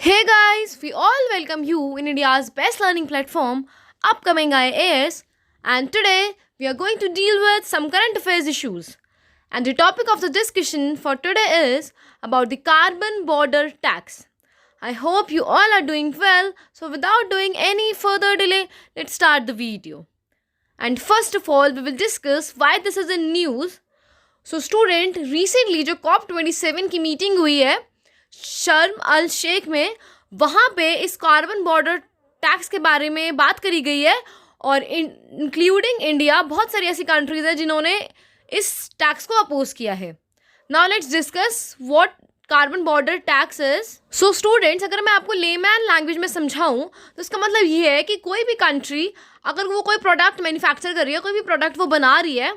Hey guys, we all welcome you in India's best learning platform, Upcoming IAS, and today we are going to deal with some current affairs issues. And the topic of the discussion for today is about the carbon border tax. I hope you all are doing well, so without doing any further delay, let's start the video. And first of all, we will discuss why this is in news. So student, recently जो COP27 की meeting हुई है शर्म अल शेख में, वहाँ पे इस carbon border tax के बारे में बात करी गई है और इंक्लूडिंग इंडिया बहुत सारी ऐसी कंट्रीज है जिन्होंने इस टैक्स को अपोज किया है. Now let's discuss what carbon border tax is. So students, अगर मैं आपको लेमैन लैंग्वेज में समझाऊं तो इसका मतलब ये है कि कोई भी कंट्री अगर वो कोई प्रोडक्ट मैन्युफैक्चर कर रही है, कोई भी प्रोडक्ट वो बना रही है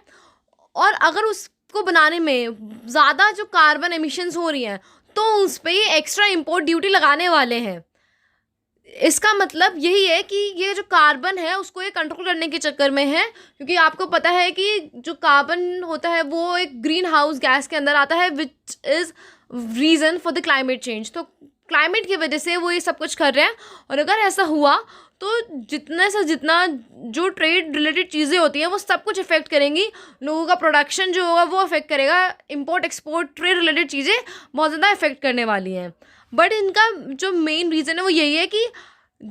और अगर उसको बनाने में ज़्यादा जो कार्बन एमिशंस हो रही हैं तो उस पर ये एक्स्ट्रा इंपोर्ट ड्यूटी लगाने वाले हैं. इसका मतलब यही है कि ये जो कार्बन है उसको ये कंट्रोल करने के चक्कर में है, क्योंकि आपको पता है कि जो कार्बन होता है वो एक ग्रीन हाउस गैस के अंदर आता है which is reason for the climate change. तो क्लाइमेट की वजह से वो ये सब कुछ कर रहे हैं और अगर ऐसा हुआ तो जितने से जितना जो ट्रेड रिलेटेड चीज़ें होती हैं वो सब कुछ इफ़ेक्ट करेंगी. लोगों का प्रोडक्शन जो होगा वो अफेक्ट करेगा. इंपोर्ट एक्सपोर्ट ट्रेड रिलेटेड चीज़ें बहुत ज़्यादा इफेक्ट करने वाली हैं. बट इनका जो मेन रीज़न है वो यही है कि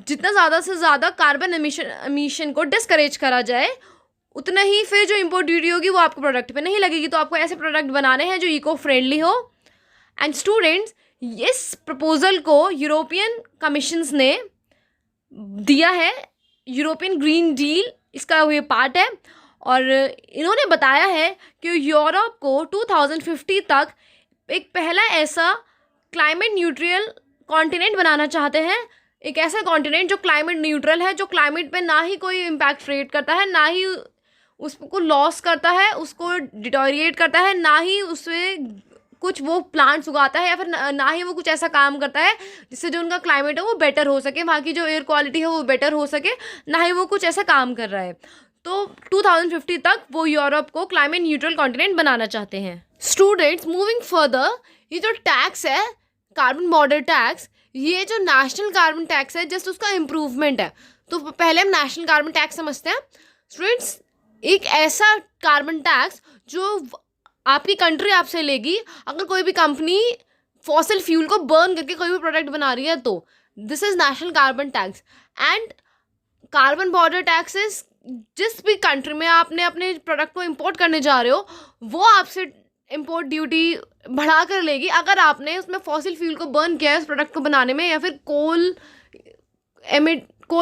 जितना ज़्यादा से ज़्यादा कार्बन एमिशन को डिस्करेज करा जाए उतना ही फिर जो इम्पोर्ट ड्यूटी होगी वो आपको प्रोडक्ट पे नहीं लगेगी. तो आपको ऐसे प्रोडक्ट बनाने हैं जो इको फ्रेंडली हो. एंड स्टूडेंट्स, इस प्रपोज़ल को यूरोपियन कमीशंस ने दिया है. यूरोपियन ग्रीन डील इसका ये पार्ट है और इन्होंने बताया है कि यूरोप को 2050 तक एक पहला ऐसा क्लाइमेट न्यूट्रल कॉन्टिनेंट बनाना चाहते हैं. एक ऐसा कॉन्टिनेंट जो क्लाइमेट न्यूट्रल है, जो क्लाइमेट पे ना ही कोई इम्पैक्ट क्रिएट करता है, ना ही उसको लॉस करता है, उसको डिटोरिएट करता है, ना ही उसमें कुछ वो प्लांट्स उगाता है या फिर ना ही वो कुछ ऐसा काम करता है जिससे जो उनका क्लाइमेट है वो बेटर हो सके, वहाँ की जो एयर क्वालिटी है वो बेटर हो सके. ना ही वो कुछ ऐसा काम कर रहा है. तो 2050 तक वो यूरोप को क्लाइमेट न्यूट्रल कॉन्टिनेंट बनाना चाहते हैं. स्टूडेंट्स, मूविंग फर्दर, ये जो टैक्स है कार्बन बॉर्डर टैक्स, ये जो नेशनल कार्बन टैक्स है जस्ट उसका इम्प्रूवमेंट है. तो पहले हम नेशनल कार्बन टैक्स समझते हैं. स्टूडेंट्स, एक ऐसा कार्बन टैक्स जो आपकी कंट्री आपसे लेगी अगर कोई भी कंपनी फॉसिल फ्यूल को बर्न करके कोई भी प्रोडक्ट बना रही है, तो this is national carbon tax. And carbon border taxes, जिस भी कंट्री में आपने अपने प्रोडक्ट को इंपोर्ट करने जा रहे हो वो आपसे इंपोर्ट ड्यूटी बढ़ा कर लेगी अगर आपने उसमें फॉसिल फ्यूल को बर्न किया है उस प्रोडक्ट को बनाने में, या फिर कोल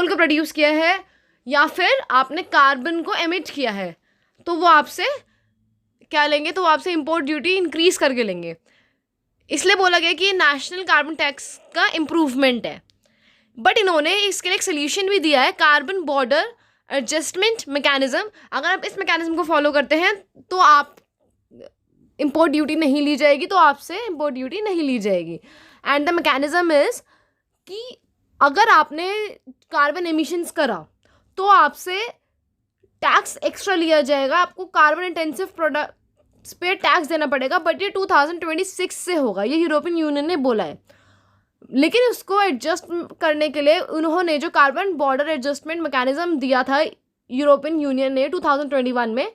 को प्रोड्यूस किया है, या फिर आपने कार्बन को एमिट किया है. तो वो आपसे क्या लेंगे, तो वो आपसे इंपोर्ट ड्यूटी इंक्रीज करके लेंगे. इसलिए बोला गया कि ये नेशनल कार्बन टैक्स का इम्प्रूवमेंट है. बट इन्होंने इसके लिए एक सोल्यूशन भी दिया है, कार्बन बॉर्डर एडजस्टमेंट मैकेनिज्म. अगर आप इस मैकेनिज्म को फॉलो करते हैं तो आप इंपोर्ट ड्यूटी नहीं ली जाएगी, तो आपसे इंपोर्ट ड्यूटी नहीं ली जाएगी. एंड द मैकेनिज्म इज़ कि अगर आपने कार्बन एमिशंस करा तो आपसे टैक्स एक्स्ट्रा लिया जाएगा, आपको कार्बन इंटेंसिव प्रोडक्ट्स पे टैक्स देना पड़ेगा. बट ये 2026 से होगा, ये यूरोपियन यूनियन ने बोला है. लेकिन उसको एडजस्ट करने के लिए उन्होंने जो कार्बन बॉर्डर एडजस्टमेंट मैकेनिज्म दिया था यूरोपियन यूनियन ने 2021 में,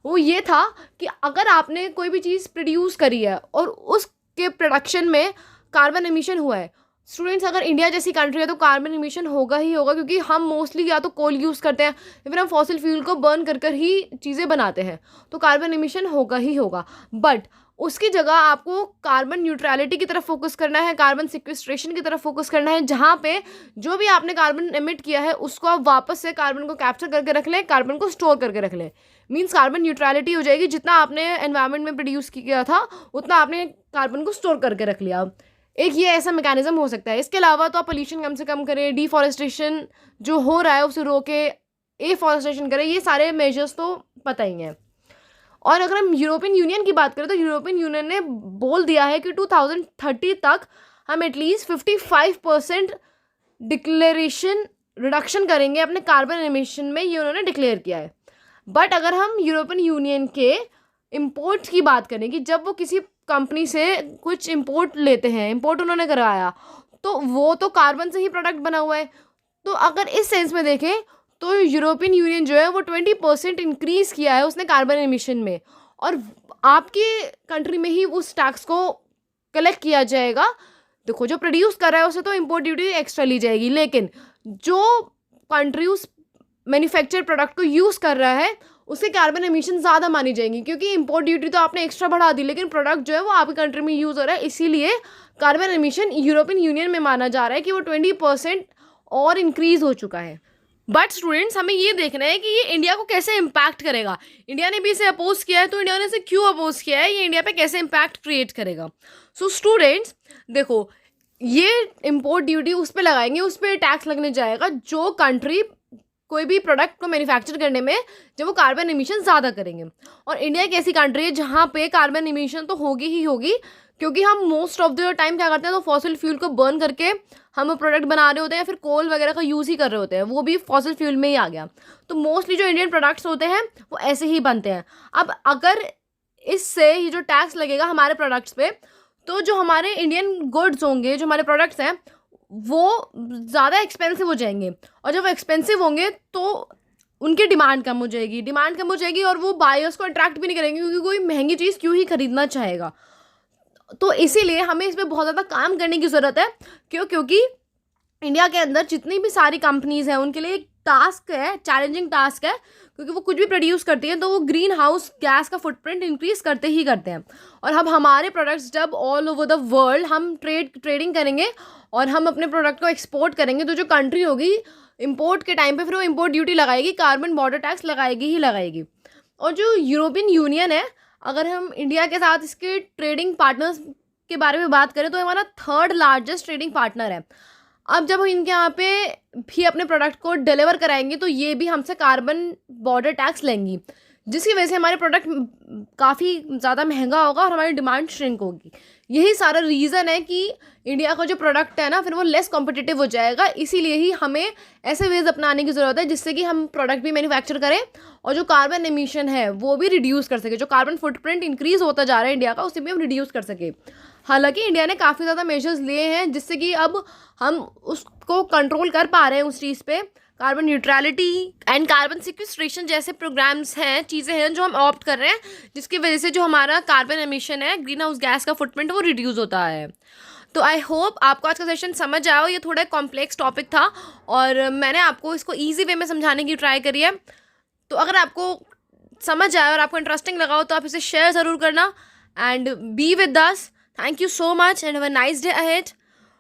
वो ये था कि अगर आपने कोई भी चीज़ प्रोड्यूस करी है और उसके प्रोडक्शन में कार्बन एमिशन हुआ है. स्टूडेंट्स, अगर इंडिया जैसी कंट्री है तो कार्बन एमिशन होगा ही होगा, क्योंकि हम मोस्टली या तो कोल यूज़ करते हैं या फिर हम फॉसिल फ्यूल को बर्न कर कर ही चीज़ें बनाते हैं, तो कार्बन एमिशन होगा ही होगा. बट उसकी जगह आपको कार्बन न्यूट्रलिटी की तरफ फोकस करना है, कार्बन सिक्वेस्ट्रेशन की तरफ फोकस करना है, जहाँ पे जो भी आपने कार्बन एमिट किया है उसको आप वापस से कार्बन को कैप्चर करके रख लें, कार्बन को स्टोर करके रख लें. मीन्स कार्बन न्यूट्रलिटी हो जाएगी. जितना आपने एनवायरनमेंट में प्रोड्यूस किया था उतना आपने कार्बन को स्टोर करके रख लिया. एक ये ऐसा मैकेनिज्म हो सकता है. इसके अलावा तो आप पोल्यूशन कम से कम करें, डिफॉरेस्टेशन जो हो रहा है उसे रोके, एफॉरेस्टेशन करें, ये सारे मेजर्स तो पता ही हैं. और अगर हम यूरोपियन यूनियन की बात करें तो यूरोपियन यूनियन ने बोल दिया है कि 2030 तक हम एटलीस्ट 55% डिक्लेरेशन रिडक्शन करेंगे अपने कार्बन एमिशन में, ये उन्होंने डिक्लेयर किया है. बट अगर हम यूरोपियन यूनियन के इम्पोर्ट्स की बात करें कि जब वो किसी कंपनी से कुछ इंपोर्ट लेते हैं, इंपोर्ट उन्होंने करवाया, तो वो तो कार्बन से ही प्रोडक्ट बना हुआ है। तो अगर इस सेंस में देखें तो यूरोपियन यूनियन जो है वो 20% इंक्रीज़ किया है उसने कार्बन एमिशन में, और आपकी कंट्री में ही उस टैक्स को कलेक्ट किया जाएगा। देखो, जो प्रोड्यूस कर रहा है उसे तो इम्पोर्ट ड्यूटी एक्स्ट्रा ली जाएगी, लेकिन जो कंट्री उस मैन्युफैक्चर प्रोडक्ट को यूज़ कर रहा है उसके कार्बन एमिशन ज़्यादा मानी जाएंगी, क्योंकि इम्पोर्ट ड्यूटी तो आपने एक्स्ट्रा बढ़ा दी, लेकिन प्रोडक्ट जो है वो आपकी कंट्री में यूज़ हो रहा है, इसीलिए कार्बन एमिशन यूरोपियन यूनियन में माना जा रहा है कि वो 20% और इंक्रीज़ हो चुका है। बट स्टूडेंट्स, हमें ये देखना है कि ये इंडिया को कैसे इम्पैक्ट करेगा। इंडिया ने भी इसे अपोज किया है, तो इंडिया ने इसे क्यों अपोज किया है, ये इंडिया पे कैसे इम्पैक्ट क्रिएट करेगा। सो स्टूडेंट्स देखो, ये इम्पोर्ट ड्यूटी उस पर लगाएंगे, उस पर टैक्स लगने जाएगा जो कंट्री कोई भी प्रोडक्ट को मैन्युफैक्चर करने में जब वो कार्बन एमिशन ज़्यादा करेंगे। और इंडिया एक ऐसी कंट्री है जहाँ पे कार्बन एमिशन तो होगी ही होगी, क्योंकि हम मोस्ट ऑफ द टाइम क्या करते हैं, तो फॉसिल फ्यूल को बर्न करके हम प्रोडक्ट बना रहे होते हैं, या फिर कोल वगैरह का यूज़ ही कर रहे होते हैं, वो भी फॉसिल फ्यूल में ही आ गया। तो मोस्टली जो इंडियन प्रोडक्ट्स होते हैं वो ऐसे ही बनते हैं। अब अगर इससे ये जो टैक्स लगेगा हमारे प्रोडक्ट्स पे, तो जो हमारे इंडियन गुड्स होंगे, जो हमारे प्रोडक्ट्स हैं, वो ज़्यादा एक्सपेंसिव हो जाएंगे, और जब वो एक्सपेंसिव होंगे तो उनकी डिमांड कम हो जाएगी और वो बायर्स को अट्रैक्ट भी नहीं करेंगे, क्योंकि कोई महंगी चीज़ क्यों ही खरीदना चाहेगा। तो इसीलिए हमें इस पर बहुत ज़्यादा काम करने की ज़रूरत है। क्योंकि इंडिया के अंदर जितनी भी सारी कंपनीज़ हैं उनके लिए एक टास्क है, चैलेंजिंग टास्क है, क्योंकि वो कुछ भी प्रोड्यूस करती हैं तो वो ग्रीन हाउस गैस का फुटप्रिंट इंक्रीज़ करते ही करते हैं। और अब हमारे प्रोडक्ट्स जब ऑल ओवर द वर्ल्ड हम ट्रेडिंग करेंगे और हम अपने प्रोडक्ट को एक्सपोर्ट करेंगे, तो जो कंट्री होगी इंपोर्ट के टाइम पे फिर वो इंपोर्ट ड्यूटी लगाएगी, कार्बन बॉर्डर टैक्स लगाएगी ही लगाएगी। और जो यूरोपियन यूनियन है, अगर हम इंडिया के साथ इसके ट्रेडिंग पार्टनर्स के बारे में बात करें तो हमारा 3rd लार्जेस्ट ट्रेडिंग पार्टनर है। अब जब हम इनके यहाँ पे भी अपने प्रोडक्ट को डिलीवर कराएंगे तो ये भी हमसे कार्बन बॉर्डर टैक्स लेंगी, जिसकी वजह से हमारे प्रोडक्ट काफ़ी ज़्यादा महंगा होगा और हमारी डिमांड श्रिंक होगी। यही सारा रीज़न है कि इंडिया का जो प्रोडक्ट है ना, फिर वो लेस कॉम्पिटिटिव हो जाएगा। इसीलिए ही हमें ऐसे वेज अपनाने की ज़रूरत है जिससे कि हम प्रोडक्ट भी मैन्युफैक्चर करें और जो कार्बन एमिशन है वो भी रिड्यूस कर सके। जो कार्बन फुटप्रिंट इंक्रीज़ होता जा रहा है इंडिया का, उसे भी हम रिड्यूस कर सके। हालांकि इंडिया ने काफ़ी ज़्यादा मेजर्स लिए हैं जिससे कि अब हम उसको कंट्रोल कर पा रहे हैं उस चीज़ पे। Carbon neutrality and carbon sequestration जैसे प्रोग्राम्स हैं, चीज़ें हैं जो हम ऑप्ट कर रहे हैं, जिसकी वजह से जो हमारा कार्बन एमिशन है, ग्रीन हाउस गैस का फुटप्रिंट, वो रिड्यूस होता है। तो आई होप आपको आज का सेशन समझ आया हो। ये थोड़ा कॉम्प्लेक्स टॉपिक था और मैंने आपको इसको ईजी वे में समझाने की ट्राई करी है। तो अगर आपको समझ आया और आपको इंटरेस्टिंग लगा हो तो आप इसे शेयर ज़रूर करना। And be with us. Thank you so much and have a nice day ahead.